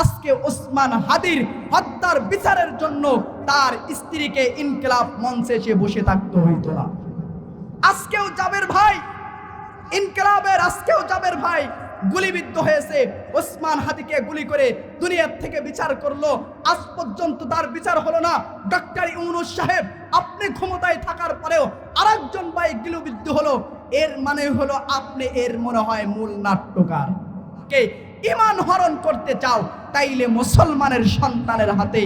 আজকে ওসমান হাদির হত্যার বিচারের জন্য তার স্ত্রীকে ইনকিলাব মঞ্চে এসে বসে থাকতে হইতো না। আজকেও জাবের ভাই ইনকিলাবের, আজকেও জাবের ভাই গুলিবিদ্ধ হয়েছে। ওসমান হাদিকে গুলি করে দুনিয়ার থেকে বিচার করলো, আজ পর্যন্ত তার বিচার হলো না। ডক্টর ইউনূস সাহেব, আপনি ক্ষমতায় থাকার পরেও আরেকজন ভাই গুলিবিদ্ধ হলো। এর মানে হলো আপনি এর মনে হয় মূল নাট্যকার। কে ঈমান হরণ করতে চাও, তাইলে মুসলমানের সন্তানের হাতে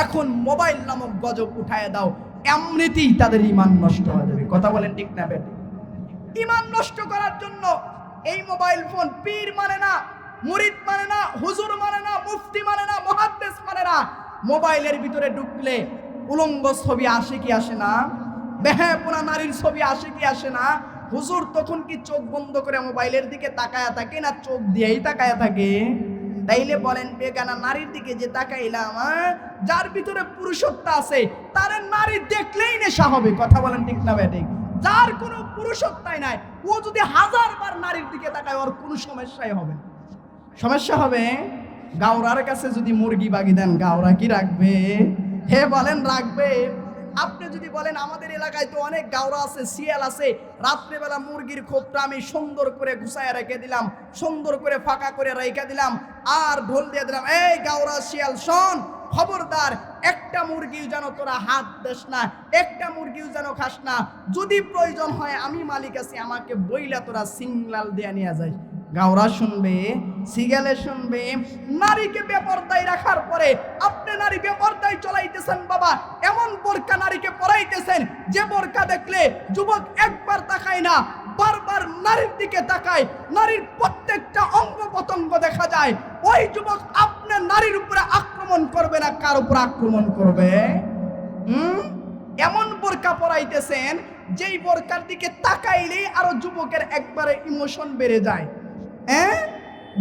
এখন মোবাইল নামক গজব উঠায় দাও, এমনিতেই তাদের ঈমান নষ্ট হয়ে যাবে। কথা বলেন ঠিক না বেঠিক? ঈমান নষ্ট করার জন্য এই মোবাইল ফোন পীর মানে না, মুরিদ মানে না, হুজুর মানে না, মুফতি মানে না, মুহাদ্দিস মানে না। মোবাইলের ভিতরে ঢুকলে উলঙ্গ ছবি আসে কি আসে না? বেহায়াপনা নারীর ছবি আসে কি আসে না? হুজুর তখন কি চোখ বন্ধ করে মোবাইলের দিকে তাকায়া থাকে না চোখ দিয়েই তাকায়া থাকে? তাইলে বলেন বেগানা নারীর দিকে যে তাকাইলাম, যার ভিতরে পুরুষত্ব আছে তার নারী দেখলেই নেশা হবে। কথা বলেন ঠিক না বেঠিক? যার কোনো পুরুষত্বই নাই, ও যদি 1000 বার নারীর দিকে তাকায় ওর কোনো সমস্যাই হবে না। সমস্যা হবে? গাওরার কাছে যদি মুরগি বাগি দেন, গাওরা কি রাখবে? হে বলেন রাখবে? আপনি যদি বলেন আমাদের এলাকায় তো অনেক গাওরা আছে, শিয়াল আছে, রাত্রেবেলা মুরগির খোপটা আমি সুন্দর করে গুছায় রেখে দিলাম, সুন্দর করে ফাঁকা করে রেখে দিলাম, আর ঢোল দিয়ে দিলাম, এই গাওরা শিয়াল শোন, খবরদার একটা মুরগিও যেন তোরা হাত দেস না, একটা মুরগিও যেন খাস না, যদি প্রয়োজন হয় আমি মালিক আছি, আমাকে বইলা তোরা সিগনাল দিয়ে নিয়ে যাই। গাওরা শুনবে, সিগালে শুনবে। নারীকে বেপরদায় রাখার পরে আপনি নারী বেপরদায় চলাইতেছেন বাবা, এমন বোরকা নারীকে পরাইতেছেন যে বোরকা দেখলে যুবক একবার তাকায় না, বারবার নারীর দিকে তাকায়, নারীর প্রত্যেকটা অঙ্গ প্রত্যঙ্গ দেখা যায়। ওই যুবক আপনি নারীর উপরে আক্রমণ করবে না কার উপর আক্রমণ করবে? এমন বোরকা পরাইতেছেন যেই বোরকার দিকে তাকাইলেই আরো যুবকের একবারে ইমোশন বেড়ে যায়।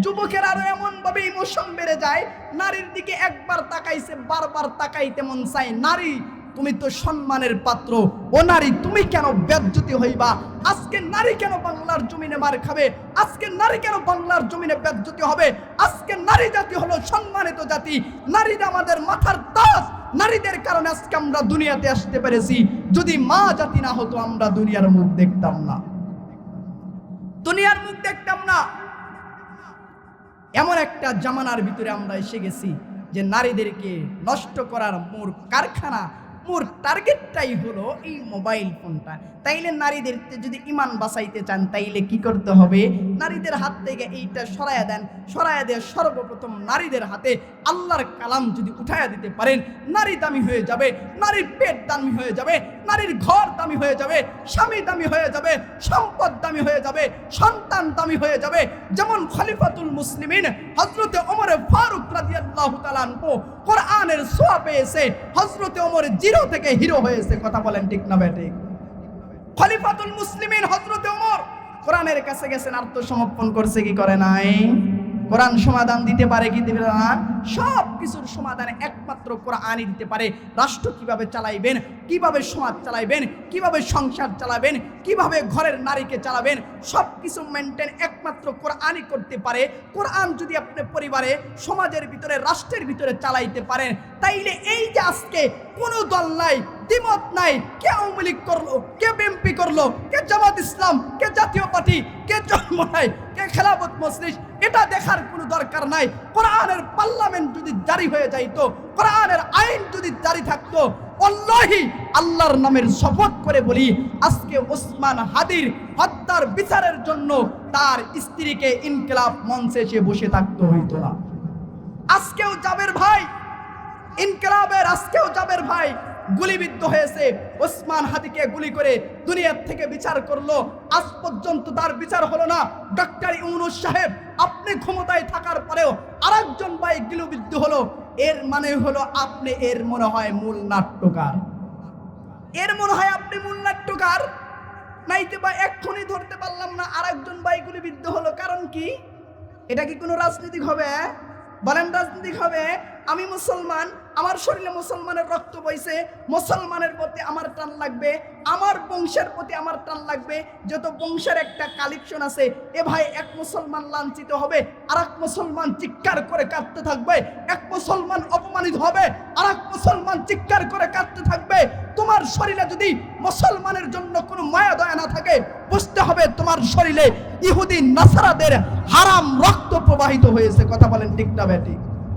যুবকের আরো এমন ভাবে ইমোশন বেড়ে যায়, নারীর দিকে একবার তাকাইছে বারবার তাকাইতে মন চায়। নারী তুমি তো সম্মানের পাত্র, ও নারী তুমি কেন বেজ্জতি হইবা? আজকে নারী কেন বাংলার জমিনে মার খাবে? আজকে নারী কেন বাংলার জমিনে বেজ্জতি হবে? আজকে নারী জাতি হলো সম্মানিত জাতি, নারীরা আমাদের মাথার তাজ। নারীদের কারণে আজকে আমরা দুনিয়াতে আসতে পেরেছি। যদি মা জাতি না হতো আমরা দুনিয়ার মুখ দেখতাম না, দুনিয়ার মুখ দেখতাম না। এমন একটা জামানার ভিতরে আমরা এসে গেছি যে নারীদেরকে নষ্ট করার মূল কারখানা, মূল টার্গেটটাই হলো এই মোবাইল ফোনটা। তাইলে নারীদের যদি ঈমান বাঁচাইতে চান তাইলে কি করতে হবে? নারীদের হাত থেকে এইটা সরাইয়া দেন, সরাইয়া দিয়ে সর্বপ্রথম নারীদের হাতে আল্লাহর কালাম যদি উঠাইয়া দিতে পারেন, নারী দামি হয়ে যাবে, নারীর পেট দামি হয়ে যাবে, নারীর ঘর দামি হয়ে যাবে, স্বামী দামি হয়ে যাবে, সম্পদ দামি হয়ে যাবে, সন্তান দামি হয়ে যাবে। যেমন খলিফাতুল মুসলিমিন হযরতে ওমর ফারুক রাদিয়াল্লাহু তাআলা আনহু কোরআনের ছোঁয়া পেয়েছে, হযরতে ওমর জিরো থেকে হিরো হয়েছে। কথা বলেন ঠিক না বেঠিক? খলিফাতুল মুসলিমিন হযরতে ওমর কোরআনের কাছে গেছেন, আত্মসমর্পণ করছে কি করে নাই? কোরআন সমাধান দিতে পারে কি দিবে না? সব কিছুর সমাধান একমাত্র কোরআনই দিতে পারে। রাষ্ট্র কিভাবে চালাইবেন, কিভাবে সমাজ চালাইবেন, কিভাবে সংসার চালাবেন, কিভাবে ঘরের নারীকে চালাবেন, সব কিছু মেনটেন একমাত্র কোরআনই করতে পারে। কোরআন যদি আপনি পরিবারে, সমাজের ভিতরে, রাষ্ট্রের ভিতরে চালাইতে পারেন, তাইলে এই যে আজকে কোনো দল নাই, দ্বিমত নাই, কে আওয়ামী লীগ করলো, কে বিএনপি করলো, কে জামাত ইসলাম, কে জাতীয় পার্টি, কে জন্মনাই, কে খেলাফত মজলিস, এটা দেখার কোনো দরকার নাই। কোরআনের পার্লামেন্ট যদি জারি হয়ে যাইতো, কোরআনের আইন যদি জারি থাকতো, আল্লাহি আল্লাহর নামের শপথ করে বলি, আজকে ওসমান হাদির হত্যার বিচারের জন্য তার স্ত্রীকে ইনকিলাব মঞ্চে এসে বসে থাকতে হইতো না। আজকেও জাবের ভাই ইনকিলাবের, আজকেও জাবের ভাই গুলিবিদ্ধ হয়েছে। ওসমান হাদিকে গুলি করে দুনিয়ার থেকে বিচার করলো, আজ পর্যন্ত তার বিচার হলো না। ডক্টর ইউনূস সাহেব, আপনি ক্ষমতায় থাকার পরেও আরেকজন ভাই গুলিবিদ্ধ হলো। এর মানে হলো আপনি এর মনে হয় মূল নাট্যকার, এর মনে হয় আপনি মূল নাট্যকার। নাইতে বা এক্ষুনি ধরতে পারলাম না আরেকজন ভাই গুলিবিদ্ধ হলো, কারণ কি? এটা কি কোনো রাজনীতি হবে? বলেন রাজনীতি হবে? আমি মুসলমান, আমার শরীরে মুসলমানের রক্ত বইছে, মুসলমানের প্রতি আমার টান লাগবে, আমার বংশের প্রতি আমার টান লাগবে। যত বংশের একটা কালেকশন আছে, এ ভাই এক মুসলমান লাঞ্ছিত হবে, আর এক মুসলমান চিৎকার করে কাঁদতে থাকবে, এক মুসলমান অপমানিত হবে, আর এক মুসলমান চিৎকার করে কাঁদতে থাকবে। তোমার শরীরে যদি মুসলমানের জন্য কোনো মায়া দয়া না থাকে, বুঝতে হবে তোমার শরীরে ইহুদি নাসারাদের হারাম রক্ত প্রবাহিত হয়েছে। কথা বলেন ঠিক না বেঠিক?